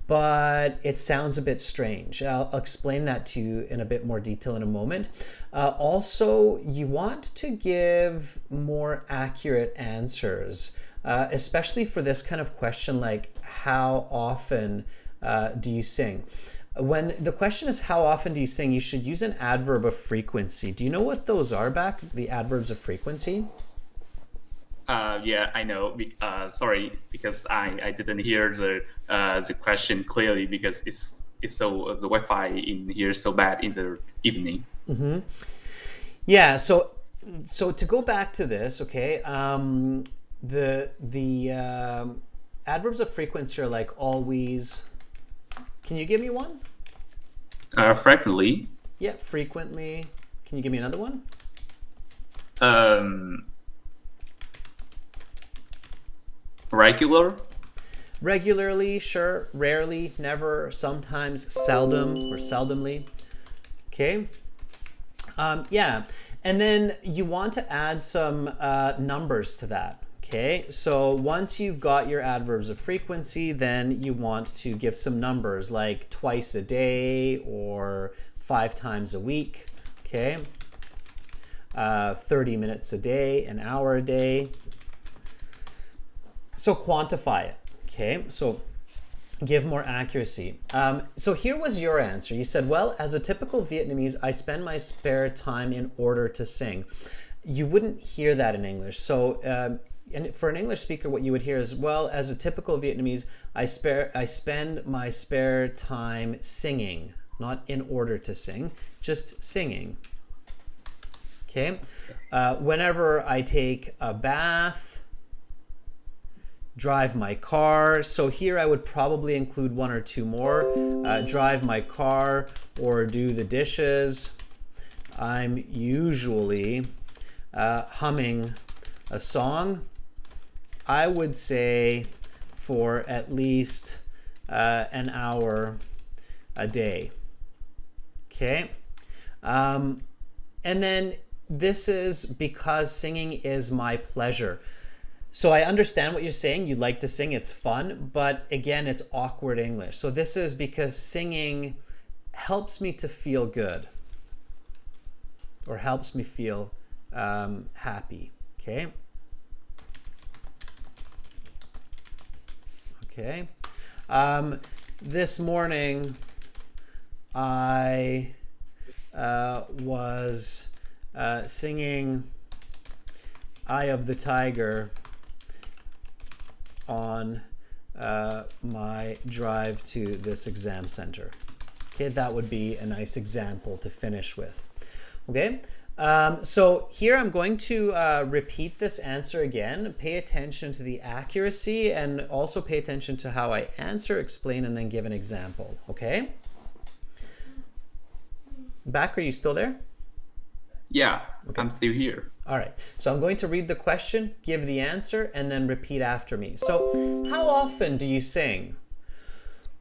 but it sounds a bit strange. I'll explain that to you in a bit more detail in a moment. Also, you want to give more accurate answers, especially for this kind of question like, how often do you sing? When the question is how often do you sing, you should use an adverb of frequency. Do you know what those are, back? The adverbs of frequency? Yeah, I know. Sorry, because I didn't hear the question clearly because it's so the Wi-Fi in here is so bad in the evening. Yeah, so to go back to this, okay, the adverbs of frequency are like always. Can you give me one? Frequently. Yeah, frequently. Can you give me another one? Regular. Regularly, sure. Rarely, never, sometimes, seldom, or seldomly. Okay. Yeah, and then you want to add some numbers to that. Okay, so once you've got your adverbs of frequency, then you want to give some numbers like twice a day or 5 times a week. Okay, 30 minutes a day, an hour a day. So quantify it. Okay, so give more accuracy. So here was your answer. You said, well, as a typical Vietnamese, I spend my spare time in order to sing. You wouldn't hear that in English. So and for an English speaker, what you would hear is, well, as a typical Vietnamese, I spend my spare time singing, not in order to sing, just singing. Okay. Whenever I take a bath, drive my car. So here I would probably include 1 or 2 more. Drive my car or do the dishes. I'm usually humming a song. I would say for at least an hour a day. Okay. And then this is because singing is my pleasure. So I understand what you're saying. You like to sing, it's fun, but again, it's awkward English. So this is because singing helps me to feel good or helps me feel happy. Okay. Okay. This morning, I was singing Eye of the Tiger on my drive to this exam center. Okay, that would be a nice example to finish with. Okay, so here I'm going to repeat this answer again. Pay attention to the accuracy and also pay attention to how I answer, explain, and then give an example. Okay? back? Are you still there? Yeah, I'm still here. All right. So I'm going to read the question, give the answer, and then repeat after me. So, how often do you sing?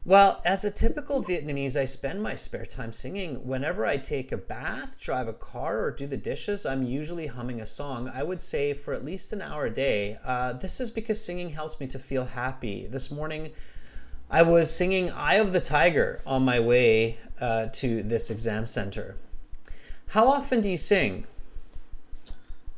Well, as a typical Vietnamese, I spend my spare time singing. Whenever I take a bath, drive a car, or do the dishes, I'm usually humming a song. I would say for at least an hour a day. This is because singing helps me to feel happy. This morning, I was singing Eye of the Tiger on my way to this exam center. How often do you sing?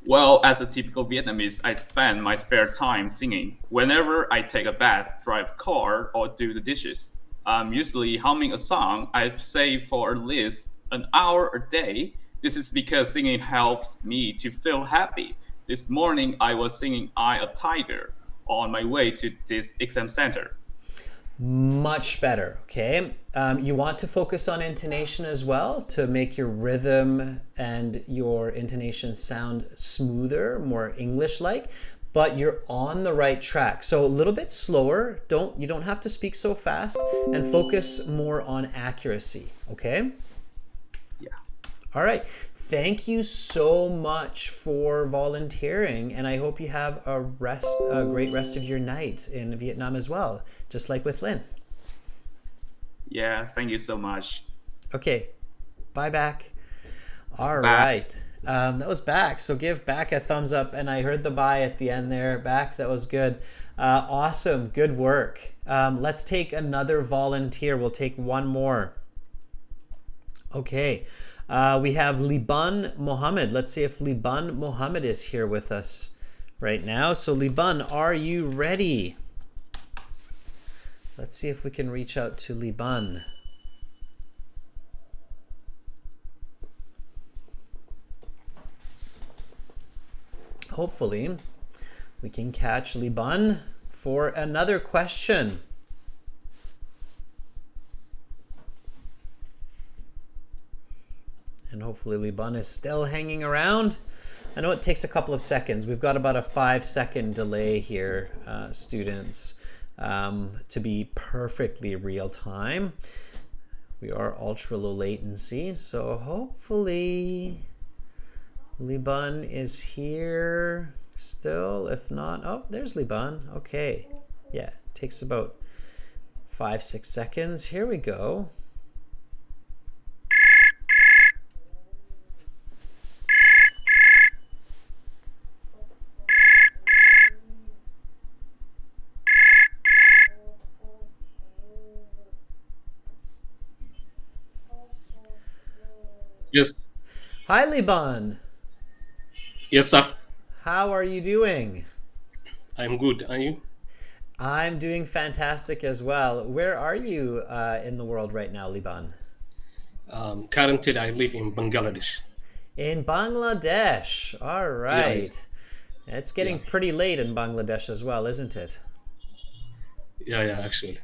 Well, as a typical Vietnamese, I spend my spare time singing. Whenever I take a bath, drive a car, or do the dishes, I'm usually humming a song. I'd say for at least an hour a day. This is because singing helps me to feel happy. This morning, I was singing Eye of Tiger on my way to this exam center. Much better, okay? You want to focus on intonation as well to make your rhythm and your intonation sound smoother, more English-like, but you're on the right track. So a little bit slower. You don't have to speak so fast, and focus more on accuracy, okay? Yeah. All right. Thank you so much for volunteering, and I hope you have a great rest of your night in Vietnam as well, just like with Lynn. Yeah, thank you so much. Okay, bye back. All Bye. right. That was back, so give back a thumbs up, and I heard the bye at the end there. Back, that was good. Awesome, good work. Let's take another volunteer. We'll take one more. Okay. We have Liban Mohammed. Let's see if Liban Mohammed is here with us right now. So Liban, are you ready? Let's see if we can reach out to Liban. Hopefully, we can catch Liban for another question. And hopefully Liban is still hanging around. I know it takes a couple of seconds. We've got about a 5-second delay here, students, to be perfectly real time. We are ultra low latency, so hopefully Liban is here still. If not, oh, there's Liban. Okay. Yeah, it takes about 5-6 seconds. Here we go. Yes. Hi, Liban. Yes, sir. How are you doing? I'm good. Are you? I'm doing fantastic as well. Where are you in the world right now, Liban? Currently, I live in Bangladesh. In Bangladesh. All right. It's getting pretty late in Bangladesh as well, isn't it? Yeah, actually.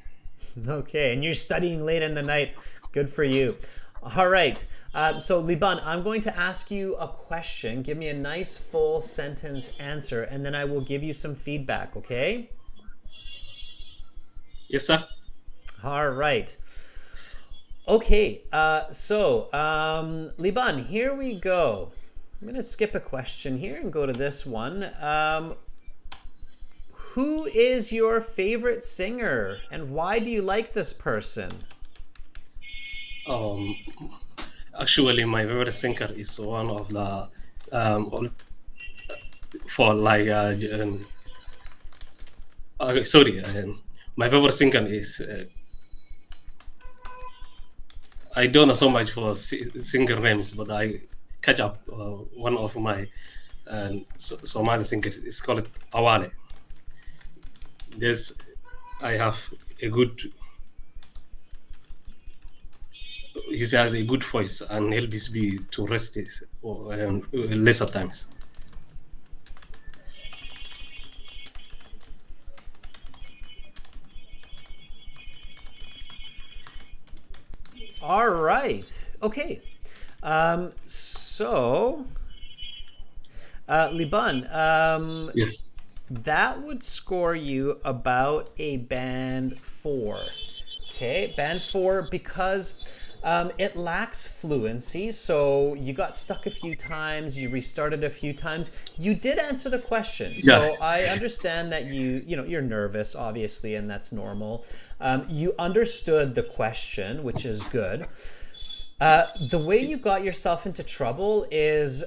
Okay, and you're studying late in the night. Good for you. All right. So, Liban, I'm going to ask you a question. Give me a nice full sentence answer, and then I will give you some feedback, okay? Yes, sir. All right. Okay, Liban, here we go. I'm going to skip a question here and go to this one. Who is your favorite singer, and why do you like this person? Actually, my favorite singer is one of the for like sorry. My favorite singer is I don't know so much for singer names, but I catch up one of my Somali singers. It's called Awale. There's I have a good. He has a good voice and helps me to rest his, lesser times. All right. Okay. Liban, Yes. that would score you about a band 4. Okay, band 4, because It lacks fluency, so you got stuck a few times, you restarted a few times. You did answer the question, so Yeah. I understand that you're nervous, obviously, and that's normal. You understood the question, which is good. The way you got yourself into trouble is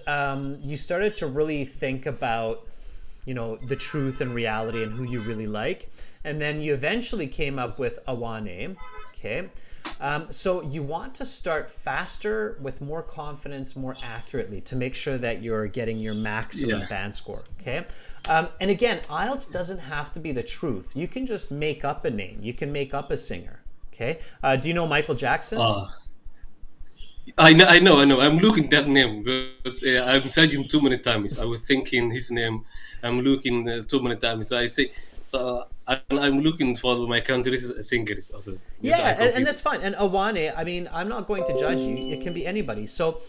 you started to really think about, the truth and reality and who you really like. And then you eventually came up with awane. Okay. So you want to start faster with more confidence, more accurately to make sure that you're getting your maximum band score. Okay. And again, IELTS doesn't have to be the truth. You can just make up a name. You can make up a singer. Okay. Do you know Michael Jackson? I know. I'm looking that name, but I'm searching too many times. I was thinking his name. I'm looking too many times. So I say, I'm looking for my country's singers also. Yeah, and that's fine. And awane, I mean, I'm not going to judge you. It can be anybody. So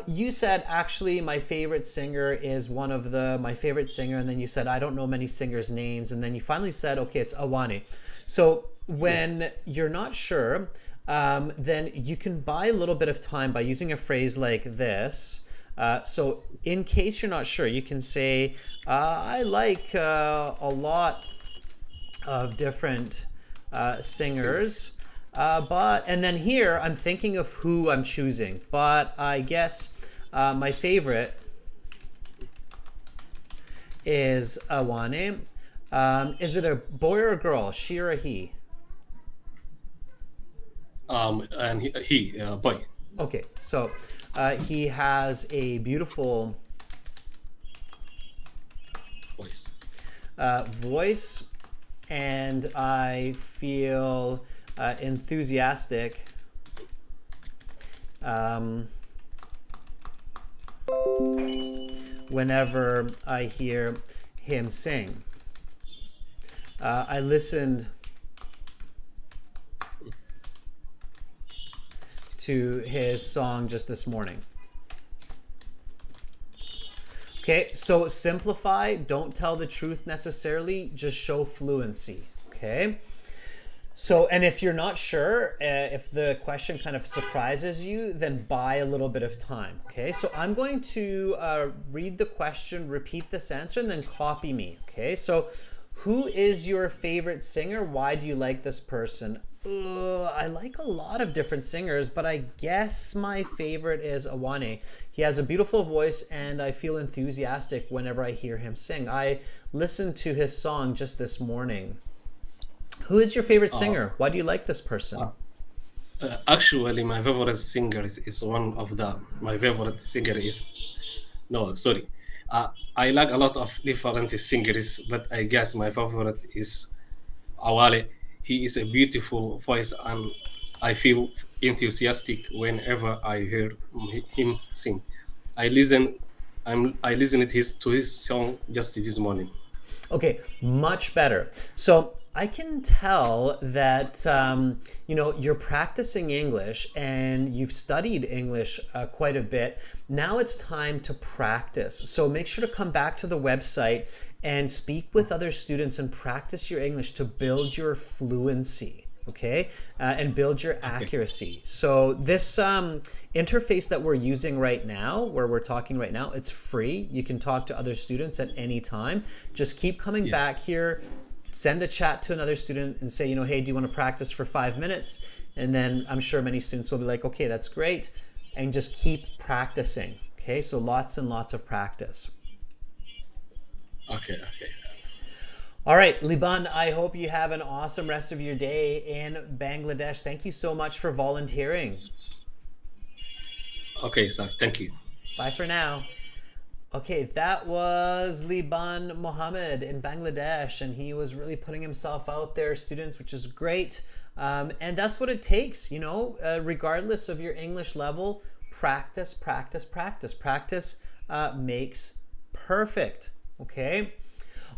you said, actually, my favorite singer is my favorite singer. And then you said, I don't know many singers' names. And then you finally said, okay, it's awane. So when you're not sure, then you can buy a little bit of time by using a phrase like this. So in case you're not sure, you can say, I like a lot of different singers, and then here I'm thinking of who I'm choosing, but I guess my favorite is awane. Is it a boy or a girl, she or a he? And he boy. Okay, so he has a beautiful voice, and I feel enthusiastic whenever I hear him sing. I listened to his song just this morning. Okay, so simplify, don't tell the truth necessarily, just show fluency, okay? So, and if you're not sure, if the question kind of surprises you, then buy a little bit of time, okay? So I'm going to read the question, repeat this answer, and then copy me, okay? So who is your favorite singer? Why do you like this person? I like a lot of different singers, but I guess my favorite is awane. He has a beautiful voice, and I feel enthusiastic whenever I hear him sing. I listened to his song just this morning. Who is your favorite singer? Why do you like this person? Actually, my favorite singer is one of my favorite singer is, no, sorry. I like a lot of different singers, but I guess my favorite is Awale. He is a beautiful voice, and I feel enthusiastic whenever I hear him sing. I listened to his song just this morning. Okay, much better. So I can tell that you're practicing English and you've studied English quite a bit. Now it's time to practice. So make sure to come back to the website and speak with other students and practice your English to build your fluency. Okay, and build your accuracy. So this interface that we're using right now, where we're talking right now, it's free. You can talk to other students at any time. Just keep coming back here, send a chat to another student and say, hey, do you want to practice for 5 minutes? And then I'm sure many students will be like, okay, that's great. And just keep practicing. Okay, so lots and lots of practice. Okay. All right, Liban, I hope you have an awesome rest of your day in Bangladesh. Thank you so much for volunteering. Okay, sir. Thank you. Bye for now. Okay, that was Liban Mohammed in Bangladesh, and he was really putting himself out there, students, which is great. And that's what it takes, regardless of your English level, practice. Practice makes perfect, okay?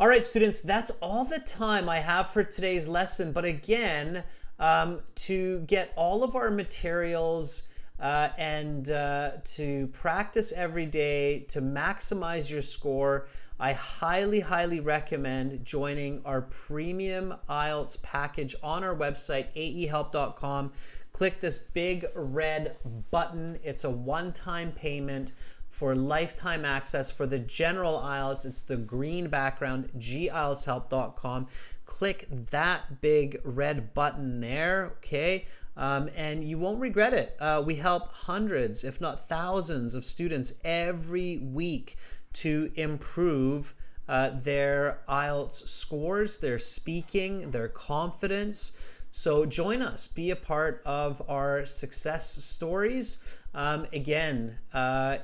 All right, students, that's all the time I have for today's lesson. But again, to get all of our materials and to practice every day, to maximize your score, I highly recommend joining our premium IELTS package on our website, aehelp.com. click this big red button. It's a one-time payment for lifetime access. For the general IELTS, it's the green background, gieltshelp.com. Click that big red button there, okay? And you won't regret it. We help hundreds, if not thousands, of students every week to improve their IELTS scores, their speaking, their confidence. So join us, be a part of our success stories. Again,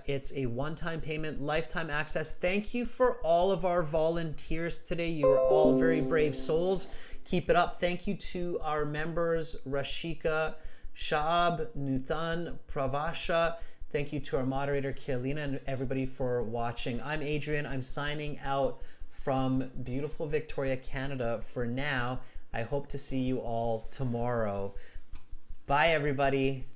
it's a one-time payment, lifetime access. Thank you for all of our volunteers today. You are all very brave souls. Keep it up. Thank you to our members, Rashika, Shab, Nuthan, Pravasha. Thank you to our moderator, Carolina, and everybody for watching. I'm Adrian. I'm signing out from beautiful Victoria, Canada for now. I hope to see you all tomorrow. Bye, everybody.